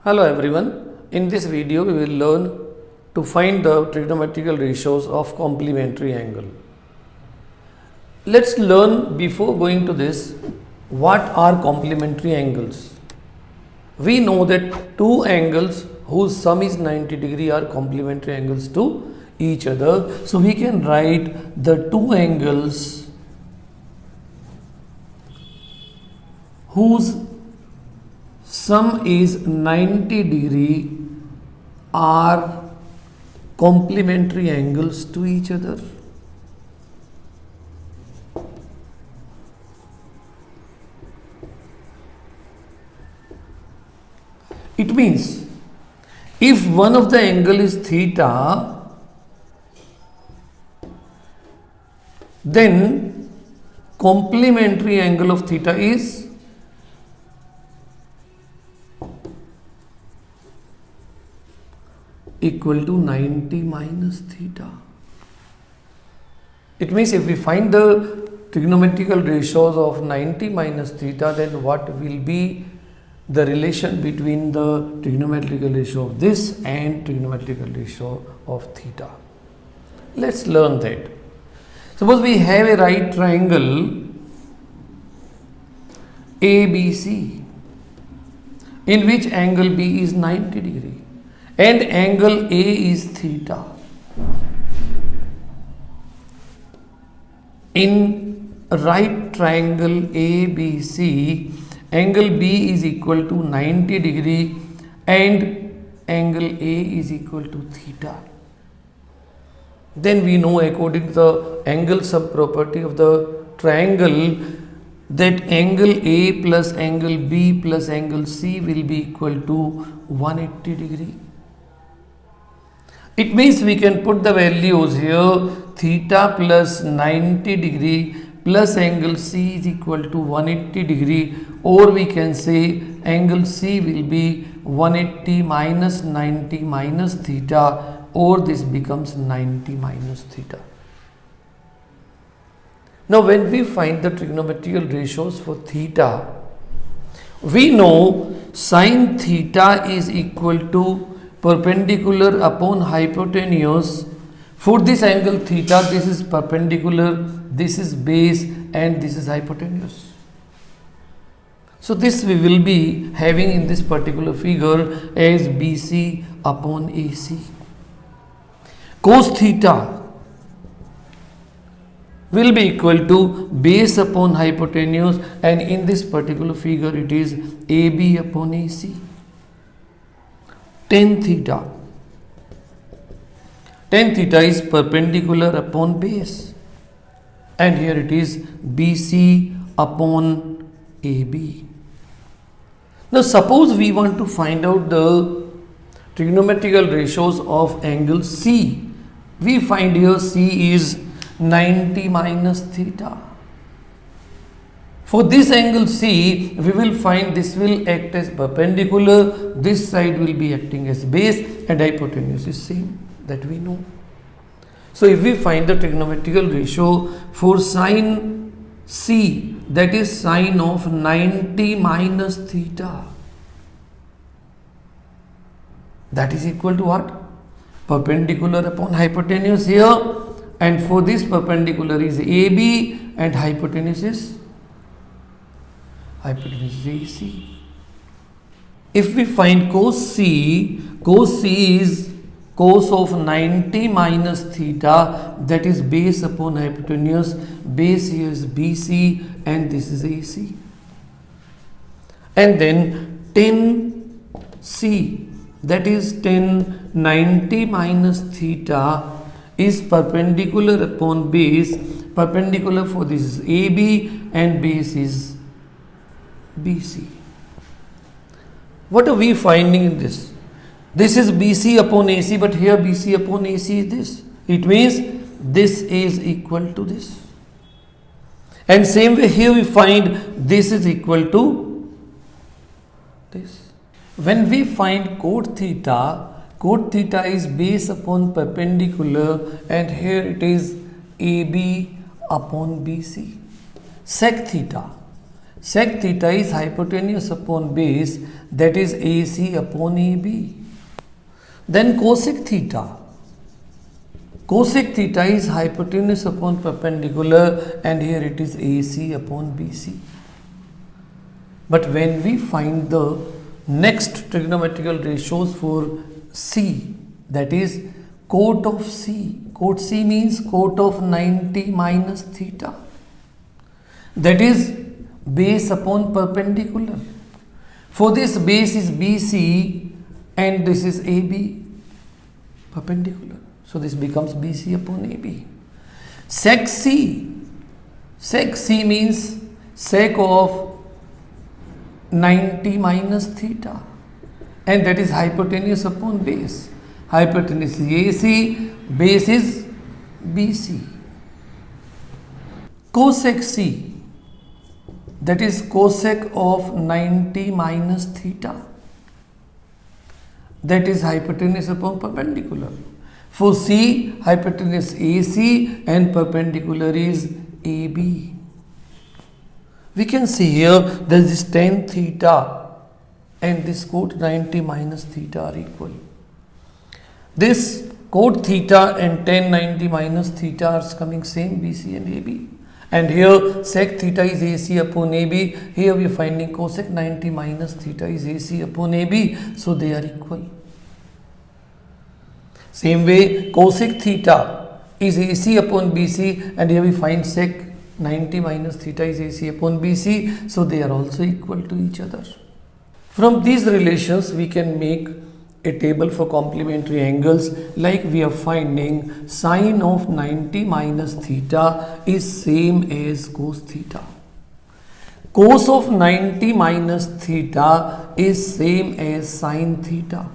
Hello everyone. In this video we will learn to find the trigonometrical ratios of complementary angle. Let's learn before going to this what are complementary angles. We know that two angles whose sum is 90 degree are complementary angles to each other. So we can write the two angles whose sum is 90 degree are complementary angles to each other. It means if one of the angle is theta, then complementary angle of theta is equal to 90 minus theta. It means if we find the trigonometrical ratios of 90 minus theta, then what will be the relation between the trigonometrical ratio of this and trigonometrical ratio of theta? Let's learn that. Suppose we have a right triangle ABC in which angle B is 90 degree and angle A is theta. In right triangle ABC, angle B is equal to 90 degree and angle A is equal to theta. Then we know, according to the angle subproperty of the triangle, that angle A plus angle B plus angle C will be equal to 180 degree. It means we can put the values here, theta plus 90 degree plus angle C is equal to 180 degree, or we can say angle C will be 180 minus 90 minus theta, or this becomes 90 minus theta. Now when we find the trigonometrical ratios for theta, we know sin theta is equal to perpendicular upon hypotenuse. For this angle theta, this is perpendicular, this is base and this is hypotenuse. So this we will be having in this particular figure as BC upon AC. Cos theta will be equal to base upon hypotenuse, and in this particular figure it is AB upon AC. Tan theta is perpendicular upon base, and here it is BC upon AB. Now suppose we want to find out the trigonometrical ratios of angle C. We find here C is 90 minus theta. For this angle C, we will find this will act as perpendicular, this side will be acting as base, and hypotenuse is same, that we know. So if we find the trigonometrical ratio for sin C, that is sine of 90 minus theta, that is equal to what? Perpendicular upon hypotenuse here, and for this perpendicular is AB and hypotenuse is AC. If we find cos C is cos of 90 minus theta, that is base upon hypotenuse, base here is BC and this is AC. And then tan C, that is tan 90 minus theta is perpendicular upon base, perpendicular for this is AB and base is BC. What are we finding in this? This is BC upon AC, but here BC upon AC is this. It means this is equal to this. And same way here we find this is equal to this. When we find cot theta is base upon perpendicular, and here it is AB upon BC. Sec theta Sec theta is hypotenuse upon base, that is AC upon AB. Then cosec theta. Cosec theta is hypotenuse upon perpendicular, and here it is AC upon BC. But when we find the next trigonometrical ratios for C, that is cot of C. Cot C means cot of 90 minus theta. That is base upon perpendicular. For this base is BC and this is AB, perpendicular. So this becomes BC upon AB. Sec C. Sec C means sec of 90 minus theta, and that is hypotenuse upon base. Hypotenuse is AC, base is BC. Cosec C, that is cosec of 90 minus theta, that is hypotenuse upon perpendicular. For C, hypotenuse AC and perpendicular is AB. We can see here there is this tan theta and this cot 90 minus theta are equal. This cot theta and tan 90 minus theta are coming same, BC and AB. And here sec theta is AC upon AB. Here we are finding cosec 90 minus theta is AC upon AB. So they are equal. Same way cosec theta is AC upon BC, and here we find sec 90 minus theta is AC upon BC. So they are also equal to each other. From these relations we can make a table for complementary angles, like we are finding sine of 90 minus theta is same as cos theta. Cos of 90 minus theta is same as sine theta.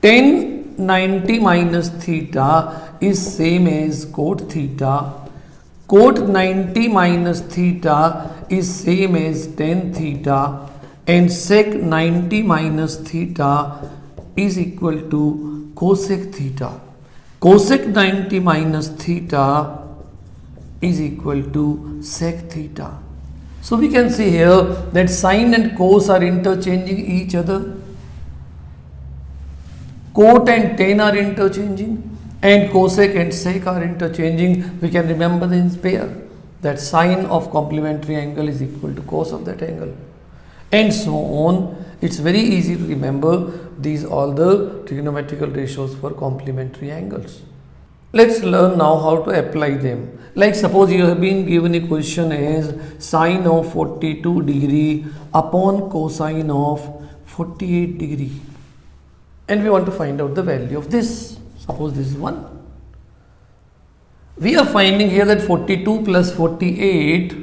Tan 90 minus theta is same as cot theta. Cot 90 minus theta is same as tan theta, and sec 90 minus theta is equal to cosec theta. Cosec 90 minus theta is equal to sec theta. So we can see here that sine and cos are interchanging each other. Cot and tan are interchanging, and cosec and sec are interchanging. We can remember this pair, that sine of complementary angle is equal to cos of that angle, and so on. It's very easy to remember these all the trigonometrical ratios for complementary angles. Let's learn now how to apply them. Like suppose you have been given a question as sine of 42 degree upon cosine of 48 degree, and we want to find out the value of this. Suppose this is 1. We are finding here that 42 plus 48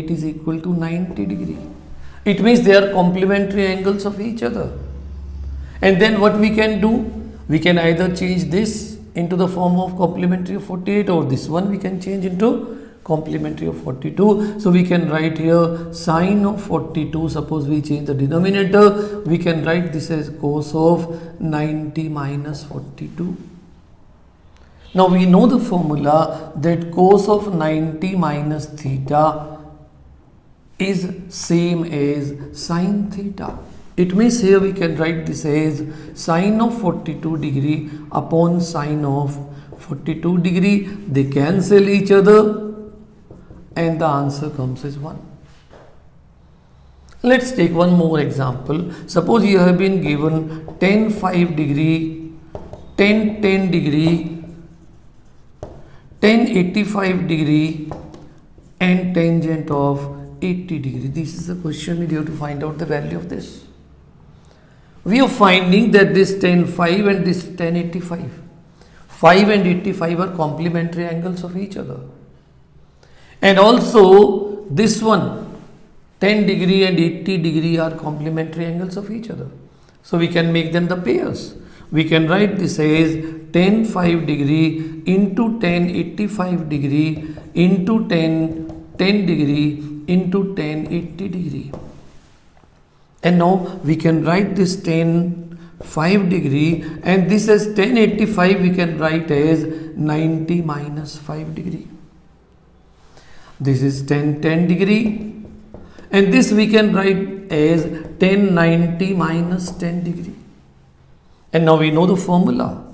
is equal to 90 degree. It means they are complementary angles of each other. And then what we can do? We can either change this into the form of complementary of 48, or this one we can change into complementary of 42. So we can write here sine of 42. Suppose we change the denominator, we can write this as cos of 90 minus 42. Now we know the formula that cos of 90 minus theta is same as sine theta. It means here we can write this as sine of 42 degree upon sine of 42 degree. They cancel each other and the answer comes as 1. Let's take one more example. Suppose you have been given tan 5 degree, tan 10 degree, tan 85 degree and tangent of 80 degree. This is the question we have to find out the value of this. We are finding that this tan 5 and this tan 85. 5 and 85 are complementary angles of each other. And also this one 10 degree and 80 degree are complementary angles of each other. So we can make them the pairs. We can write this as tan 5 degree into tan 85 degree into tan 10 degree into tan 80 degree. And now we can write this tan 5 degree, and this as tan 85 we can write as 90 minus 5 degree. This is tan degree, and this we can write as tan 90 minus 10 degree. And now we know the formula.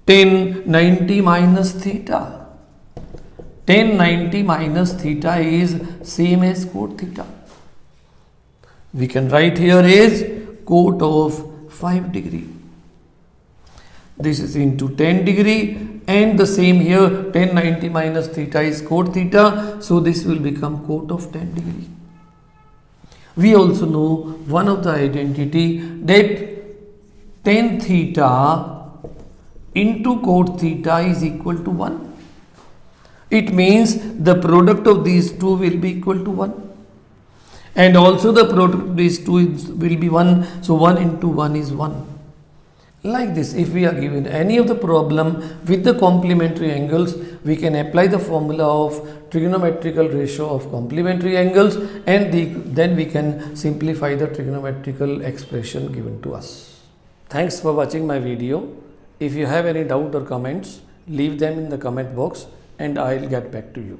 Tan 90 minus theta. Tan 90 minus theta is same as cot theta. We can write here as cot of 5 degree. This is into 10 degree, and the same here, tan 90 minus theta is cot theta, so this will become cot of 10 degree. We also know one of the identity that tan theta into cot theta is equal to 1. It means the product of these two will be equal to 1. And also the product of these two will be 1. So 1 into 1 is 1. Like this, if we are given any of the problem with the complementary angles, we can apply the formula of trigonometrical ratio of complementary angles, and then we can simplify the trigonometrical expression given to us. Thanks for watching my video. If you have any doubt or comments, leave them in the comment box and I'll get back to you.